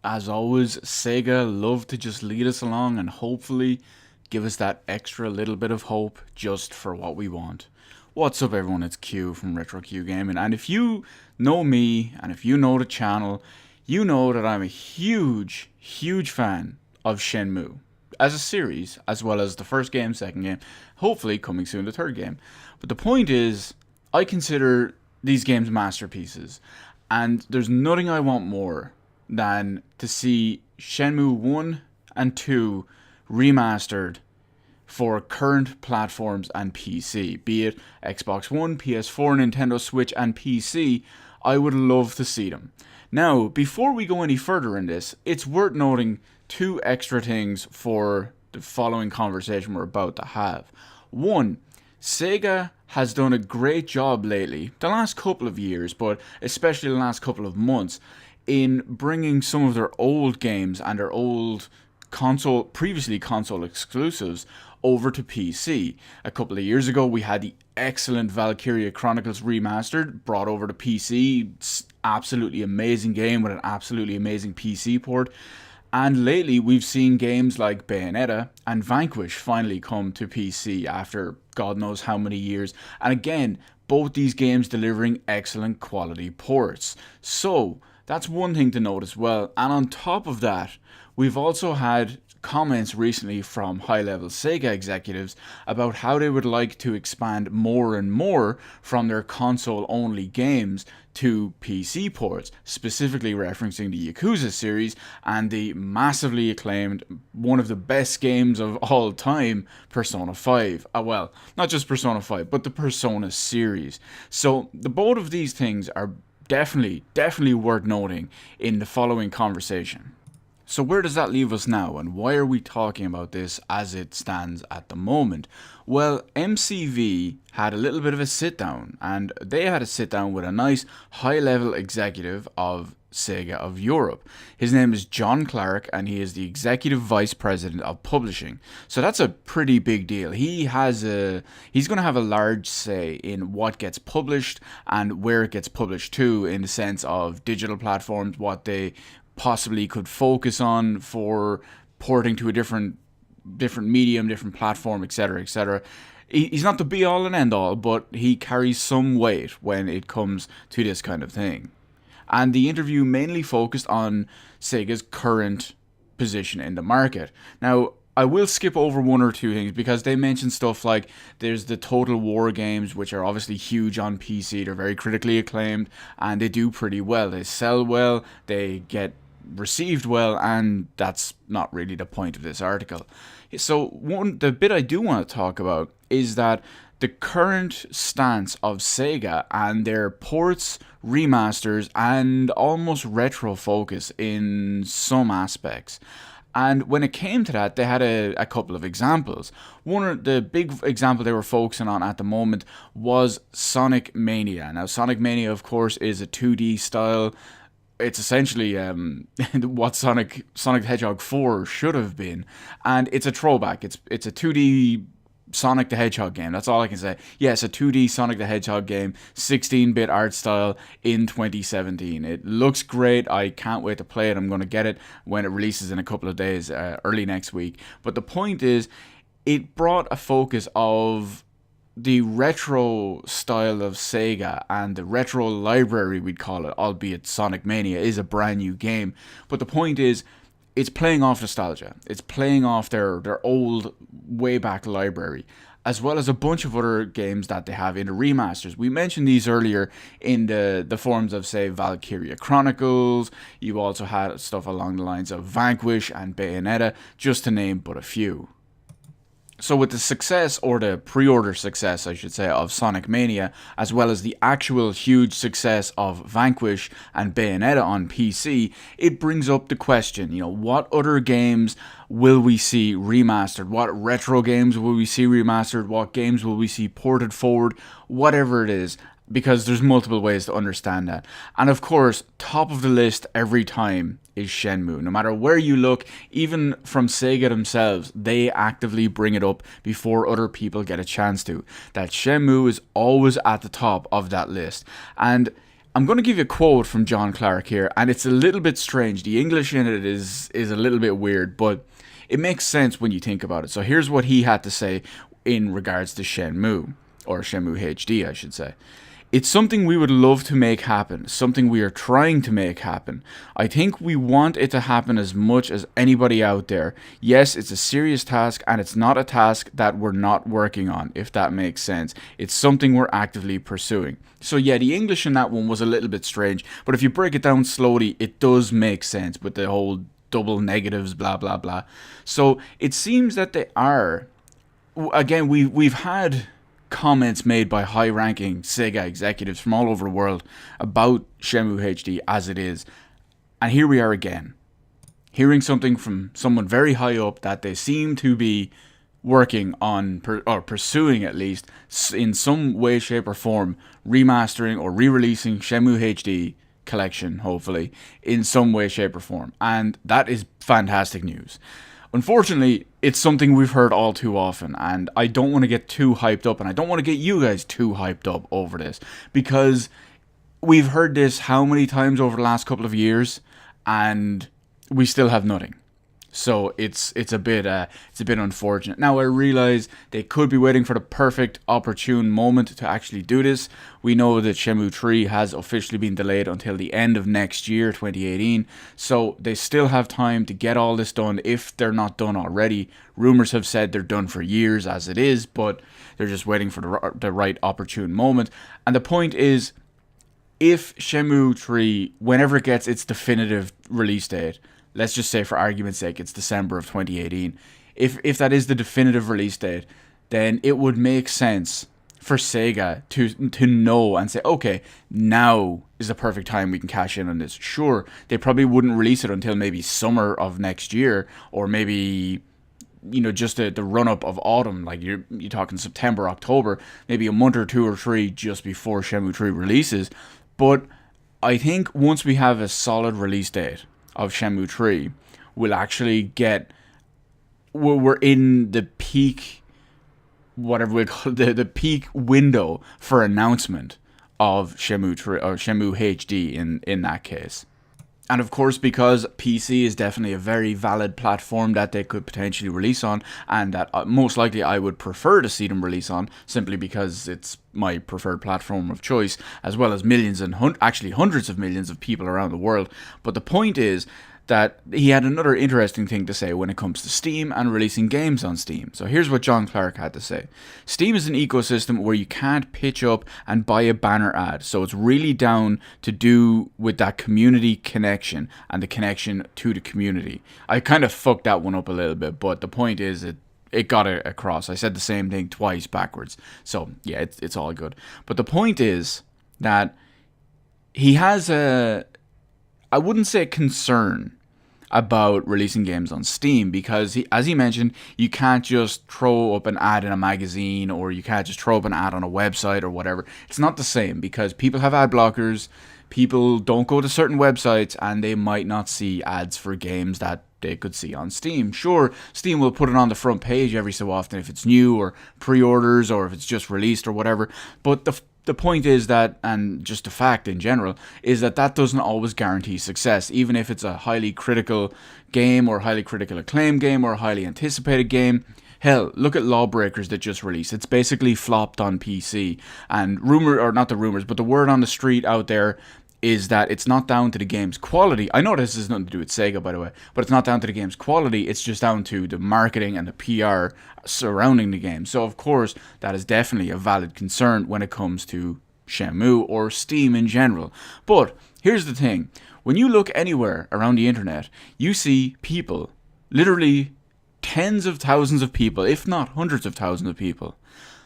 As always, Sega love to just lead us along and hopefully give us that extra little bit of hope just for what we want. What's up, everyone? It's Q from Retro Q Gaming, and if you know me and if you know the channel, you know that I'm a huge fan of Shenmue as a series, as well as the first game, second game, hopefully coming soon the third game. But the point is, I consider these games masterpieces, and there's nothing I want more than to see Shenmue 1 and 2 remastered for current platforms and PC, be it Xbox One, PS4, Nintendo Switch, and PC. I would love to see them. Now, before we go any further in this, it's worth noting two extra things for the following conversation we're about to have. One, Sega has done a great job lately, the last couple of years, but especially the last couple of months, in bringing some of their old games and their old previously console exclusives over to PC. A couple of years ago, we had the excellent Valkyria Chronicles Remastered brought over to PC. It's absolutely amazing game with an absolutely amazing PC port. And lately, we've seen games like Bayonetta and Vanquish finally come to PC after God knows how many years. And again, both these games delivering excellent quality ports. So, that's one thing to note as well. And on top of that, we've also had comments recently from high-level Sega executives about how they would like to expand more and more from their console-only games to PC ports, specifically referencing the Yakuza series and the massively acclaimed, one of the best games of all time, Persona 5. Well, not just Persona 5, but the Persona series. So the both of these things are definitely worth noting in the following conversation. So where does that leave us now, and why are we talking about this as it stands at the moment? Well, MCV had a little bit of a sit down, and they had a sit down with a nice high-level executive of Sega of Europe. His name is John Clark, and he is the Executive Vice President of Publishing. So that's a pretty big deal. He's going to have a large say in what gets published and where it gets published to, in the sense of digital platforms, what they possibly could focus on for porting to a different medium, different platform, etc. He's not the be all and end all, but he carries some weight when it comes to this kind of thing. And the interview mainly focused on Sega's current position in the market. Now, I will skip over one or two things because they mentioned stuff like there's the Total War games, which are obviously huge on PC. They're very critically acclaimed and they do pretty well. They sell well, they get received well, and that's not really the point of this article. So the bit I do want to talk about is that the current stance of Sega and their ports, remasters, and almost retro focus in some aspects. And when it came to that, they had a couple of examples. The big example they were focusing on at the moment was Sonic Mania. Now, Sonic Mania, of course, is a 2D style. It's essentially what Sonic the Hedgehog 4 should have been, and it's a throwback. It's a 2D Sonic the Hedgehog game. That's all I can say. Yeah, it's a 2D Sonic the Hedgehog game, 16-bit art style in 2017. It looks great. I can't wait to play it. I'm going to get it when it releases in a couple of days, early next week. But the point is, it brought a focus of the retro style of Sega and the retro library, we'd call it, albeit Sonic Mania is a brand new game. But the point is, it's playing off nostalgia. It's playing off their old, way back library, as well as a bunch of other games that they have in the remasters. We mentioned these earlier in the forms of, say, Valkyria Chronicles. You also had stuff along the lines of Vanquish and Bayonetta, just to name but a few. So with the success, or the pre-order success, I should say, of Sonic Mania, as well as the actual huge success of Vanquish and Bayonetta on PC, it brings up the question, what other games will we see remastered? What retro games will we see remastered? What games will we see ported forward? Whatever it is. Because there's multiple ways to understand that. And of course, top of the list every time is Shenmue. No matter where you look, even from Sega themselves, they actively bring it up before other people get a chance to. That Shenmue is always at the top of that list. And I'm going to give you a quote from John Clark here, and it's a little bit strange. The English in it is a little bit weird, but it makes sense when you think about it. So here's what he had to say in regards to Shenmue, or Shenmue HD, I should say. It's something we would love to make happen, something we are trying to make happen. I think we want it to happen as much as anybody out there. Yes, it's a serious task, and it's not a task that we're not working on, if that makes sense. It's something we're actively pursuing. So yeah, the English in that one was a little bit strange, but if you break it down slowly, it does make sense with the whole double negatives, blah, blah, blah. So it seems that they are, again, we've had comments made by high-ranking Sega executives from all over the world about Shenmue HD as it is. And here we are again, hearing something from someone very high up that they seem to be working on, or pursuing at least, in some way, shape or form, remastering or re-releasing Shenmue HD collection, hopefully, in some way, shape or form. And that is fantastic news. Unfortunately, it's something we've heard all too often, and I don't want to get too hyped up, and I don't want to get you guys too hyped up over this, because we've heard this how many times over the last couple of years, and we still have nothing. So it's a bit unfortunate. Now I realize they could be waiting for the perfect opportune moment to actually do this. We know that Shenmue 3 has officially been delayed until the end of next year, 2018. So they still have time to get all this done if they're not done already. Rumors have said they're done for years as it is, but they're just waiting for the right opportune moment. And the point is, if Shenmue 3, whenever it gets its definitive release date, let's just say for argument's sake it's December of 2018, if that is the definitive release date, then it would make sense for Sega to know and say, okay, now is the perfect time we can cash in on this. Sure, they probably wouldn't release it until maybe summer of next year, or maybe, you know, just the run-up of autumn, like you're talking September, October, maybe a month or two or three just before Shenmue 3 releases. But I think once we have a solid release date of Shenmue 3, we'll actually get, we're in the peak, whatever we call it, the peak window for announcement of Shenmue 3 or Shenmue HD in that case. And of course, because PC is definitely a very valid platform that they could potentially release on, and that most likely I would prefer to see them release on, simply because it's my preferred platform of choice, as well as millions and actually hundreds of millions of people around the world. But the point is that he had another interesting thing to say when it comes to Steam and releasing games on Steam. So here's what John Clark had to say. Steam is an ecosystem where you can't pitch up and buy a banner ad, so it's really down to do with that community connection and the connection to the community. I kind of fucked that one up a little bit, but the point is it got it across. I said the same thing twice backwards, so yeah, it's all good. But the point is that he has I wouldn't say concern about releasing games on Steam, because as he mentioned, you can't just throw up an ad in a magazine, or you can't just throw up an ad on a website or whatever. It's not the same, because people have ad blockers, people don't go to certain websites, and they might not see ads for games that they could see on Steam. Sure, Steam will put it on the front page every so often if it's new, or pre-orders, or if it's just released or whatever, but the point is that, and just a fact in general, is that doesn't always guarantee success, even if it's a highly critical game, or highly critical acclaimed game, or a highly anticipated game. Hell, look at Lawbreakers that just released. It's basically flopped on PC, and not the rumors, but the word on the street out there is that it's not down to the game's quality. I know this has nothing to do with Sega, by the way, but it's not down to the game's quality, it's just down to the marketing and the PR surrounding the game. So of course, that is definitely a valid concern when it comes to Shenmue or Steam in general. But here's the thing, when you look anywhere around the internet, you see people, literally tens of thousands of people, if not hundreds of thousands of people,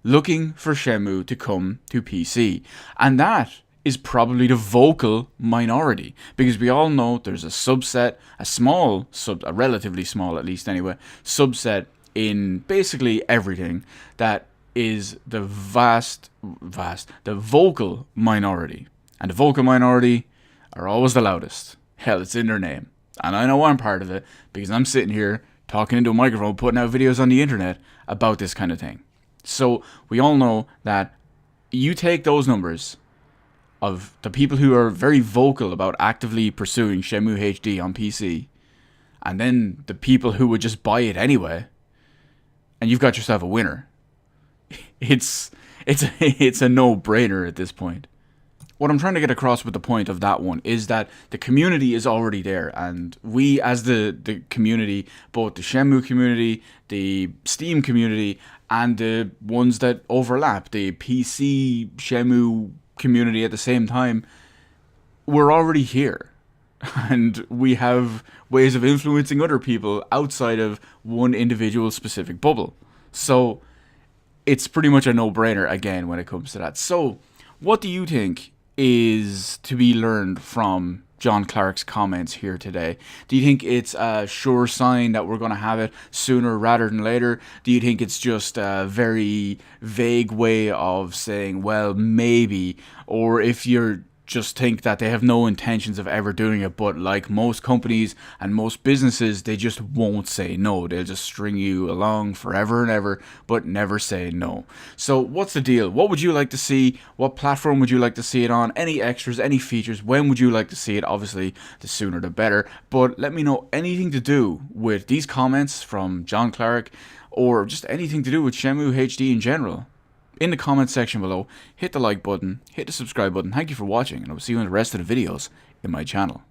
looking for Shenmue to come to PC. And that is probably the vocal minority, because we all know there's a subset, a relatively small at least anyway, subset in basically everything that is the the vocal minority. And the vocal minority are always the loudest. Hell, it's in their name. And I know I'm part of it, because I'm sitting here talking into a microphone, putting out videos on the internet about this kind of thing. So we all know that you take those numbers of the people who are very vocal about actively pursuing Shenmue HD on PC, and then the people who would just buy it anyway, and you've got yourself a winner. It's a no-brainer at this point. What I'm trying to get across with the point of that one is that the community is already there, and we as the community, both the Shenmue community, the Steam community, and the ones that overlap, the PC Shenmue community at the same time, we're already here. And we have ways of influencing other people outside of one individual specific bubble. So it's pretty much a no-brainer again when it comes to that. So what do you think is to be learned from John Clark's comments here today? Do you think it's a sure sign that we're going to have it sooner rather than later? Do you think it's just a very vague way of saying, well, maybe? Or if you're just think that they have no intentions of ever doing it, but like most companies and most businesses, they just won't say no. They'll just string you along forever and ever, but never say no. So what's the deal? What would you like to see? What platform would you like to see it on? Any extras, any features? When would you like to see it? Obviously, the sooner the better. But let me know anything to do with these comments from John Clark, or just anything to do with Shenmue HD in general, in the comment section below. Hit the like button, hit the subscribe button. Thank you for watching, and I will see you in the rest of the videos in my channel.